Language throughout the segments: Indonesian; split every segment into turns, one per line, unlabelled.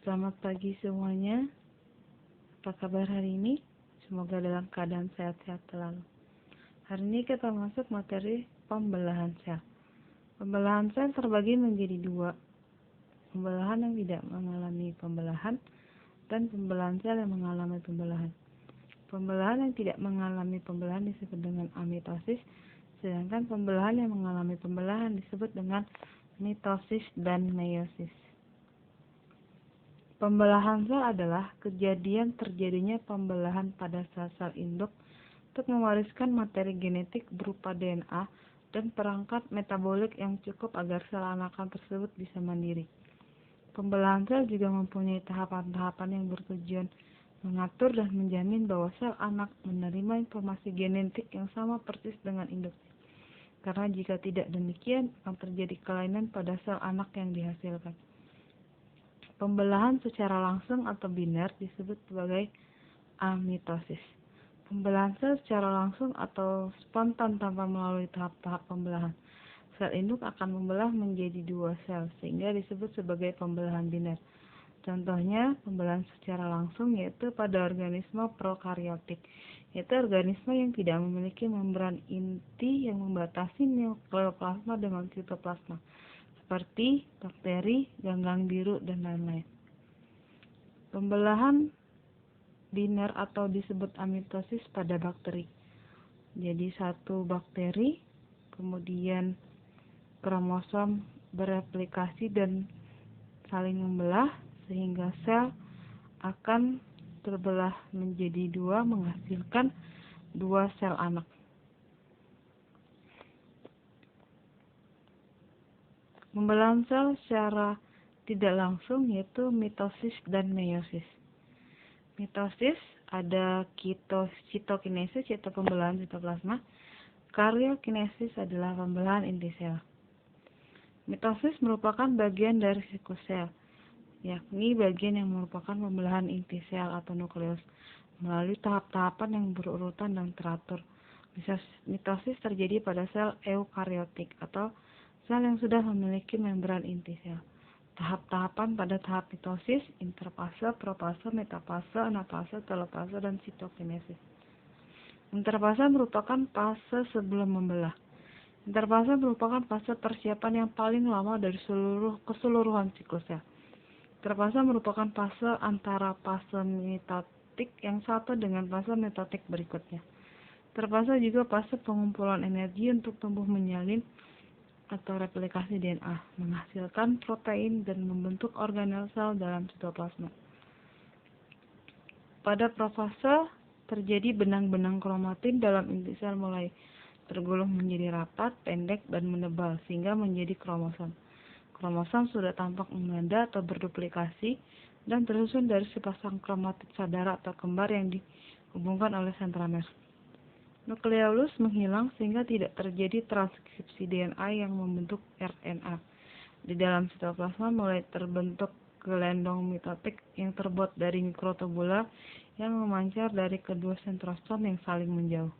Selamat pagi semuanya. Apa kabar hari ini? Semoga dalam keadaan sehat-sehat selalu. Hari ini kita masuk materi pembelahan sel. Pembelahan sel terbagi menjadi dua. Pembelahan yang tidak mengalami pembelahan dan pembelahan sel yang mengalami pembelahan. Pembelahan yang tidak mengalami pembelahan disebut dengan amitosis, sedangkan pembelahan yang mengalami pembelahan disebut dengan mitosis dan meiosis. Pembelahan sel adalah kejadian terjadinya pembelahan pada sel-sel induk untuk mewariskan materi genetik berupa DNA dan perangkat metabolik yang cukup agar sel anakan tersebut bisa mandiri. Pembelahan sel juga mempunyai tahapan-tahapan yang bertujuan mengatur dan menjamin bahwa sel anak menerima informasi genetik yang sama persis dengan induknya. Karena jika tidak demikian, akan terjadi kelainan pada sel anak yang dihasilkan. Pembelahan secara langsung atau biner disebut sebagai amitosis. Pembelahan sel secara langsung atau spontan tanpa melalui tahap-tahap pembelahan. Sel induk akan membelah menjadi dua sel, sehingga disebut sebagai pembelahan biner. Contohnya, pembelahan secara langsung yaitu pada organisme prokaryotik, yaitu organisme yang tidak memiliki membran inti yang membatasi nukleoplasma dengan sitoplasma, seperti bakteri, ganggang biru, dan lain-lain. Pembelahan biner atau disebut amitosis pada bakteri. Jadi satu bakteri, kemudian kromosom bereplikasi dan saling membelah, sehingga sel akan terbelah menjadi dua menghasilkan dua sel anak. Pembelahan sel secara tidak langsung yaitu mitosis dan meiosis. Mitosis ada sitokinesis yaitu pembelahan sitoplasma. Karyokinesis adalah pembelahan inti sel. Mitosis merupakan bagian dari siklus sel, yakni bagian yang merupakan pembelahan inti sel atau nukleus melalui tahap-tahapan yang berurutan dan teratur. Mitosis terjadi pada sel eukariotik atau sel yang sudah memiliki membran inti sel. Tahap-tahapan pada tahap mitosis, interfase, profase, metafase, anafase, telofase, dan sitokinesis. Interfase merupakan fase sebelum membelah. Interfase merupakan fase persiapan yang paling lama dari keseluruhan siklus sel. Interfase merupakan fase antara fase mitotik yang satu dengan fase mitotik berikutnya. Interfase juga fase pengumpulan energi untuk tumbuh menyalin atau replikasi DNA, menghasilkan protein dan membentuk organel sel dalam sitoplasma. Pada profase terjadi benang-benang kromatin dalam inti sel mulai tergulung menjadi rapat, pendek, dan menebal sehingga menjadi kromosom. Kromosom sudah tampak menganda atau berduplikasi dan tersusun dari sepasang kromatid saudara atau kembar yang dihubungkan oleh sentromer. Nukleolus menghilang sehingga tidak terjadi transkripsi DNA yang membentuk RNA. Di dalam sitoplasma mulai terbentuk gelendong mitotik yang terbuat dari mikrotubula yang memancar dari kedua sentrosom yang saling menjauh.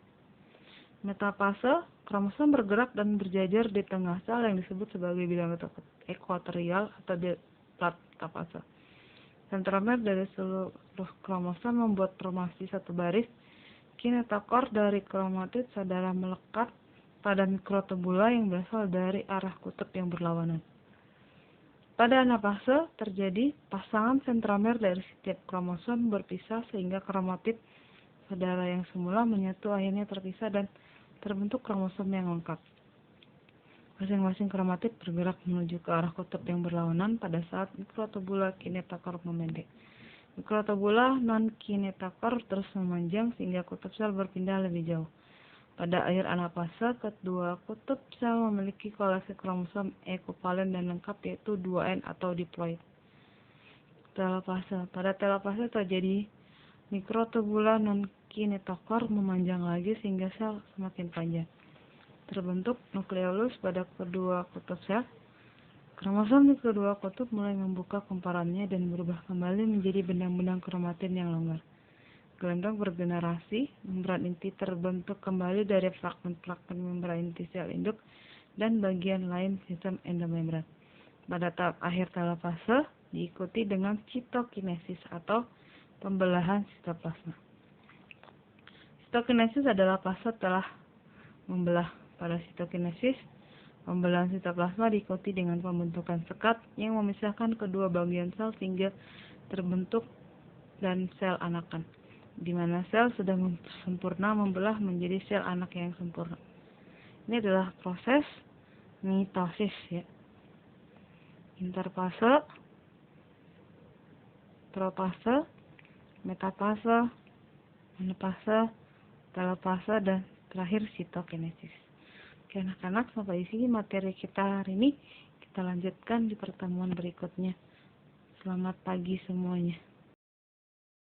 Metafase, kromosom bergerak dan berjajar di tengah sel yang disebut sebagai bidang ekuatorial atau metafase. Sentromer dari seluruh kromosom membuat formasi satu baris. Kinetokor dari kromatid saudara melekat pada mikrotubula yang berasal dari arah kutub yang berlawanan. Pada anafase terjadi pasangan sentromer dari setiap kromosom berpisah sehingga kromatid saudara yang semula menyatu akhirnya terpisah dan terbentuk kromosom yang lengkap. Masing-masing kromatid bergerak menuju ke arah kutub yang berlawanan pada saat mikrotubula kinetokor memendek. Mikrotubula non-kinetokor terus memanjang sehingga kutub sel berpindah lebih jauh. Pada akhir anafase, kedua kutub sel memiliki koleksi kromosom ekuvalen dan lengkap yaitu 2N atau diploid. Telofase. Pada telofase terjadi mikrotubula non-kinetokor memanjang lagi sehingga sel semakin panjang. Terbentuk nukleolus pada kedua kutub sel. Kromosom di kedua kutub mulai membuka kumparannya dan berubah kembali menjadi benang-benang kromatin yang longgar. Gelendong bergenerasi, membran inti terbentuk kembali dari fragmen-fragmen membran inti sel induk dan bagian lain sistem endomembran. Pada tahap akhir telofase, diikuti dengan sitokinesis atau pembelahan sitoplasma. Sitokinesis adalah fase setelah membelah. Pada sitokinesis, pembelahan sitoplasma diikuti dengan pembentukan sekat yang memisahkan kedua bagian sel sehingga terbentuk dan sel anakan, di mana sel sudah sempurna membelah menjadi sel anak yang sempurna. Ini adalah proses mitosis ya. Interfase, profase, metafase, anafase, telofase, dan terakhir sitokinesis. Oke anak-anak, sampai di sini materi kita hari ini. Kita lanjutkan di pertemuan berikutnya. Selamat pagi semuanya.